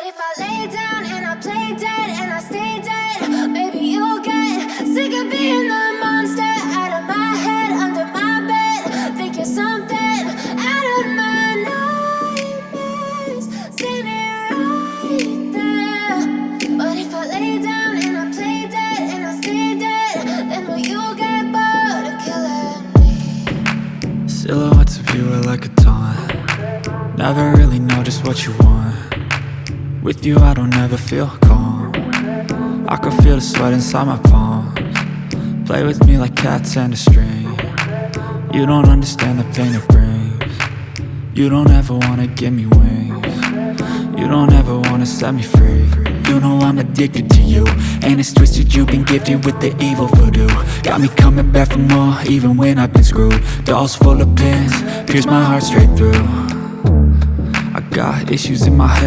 if I lay down and I play dead and I stay dead, maybe you'll get sick of being the monster out of my head, under my bed. Think you're something out of my nightmares, standing right there. But if I lay down and I play dead and I stay dead, then will you get bored of killing me? Silhouettes of you are like a taunt. Never really know just what you want. With you I don't ever feel calm. I can feel the sweat inside my palms. Play with me like cats and a string. You don't understand the pain it brings. You don't ever wanna give me wings. You don't ever wanna set me free. You know I'm addicted to you, and it's twisted, you've been gifted with the evil voodoo. Got me coming back for more, even when I've been screwed. Dolls full of pins, pierce my heart straight through. I got issues in my head,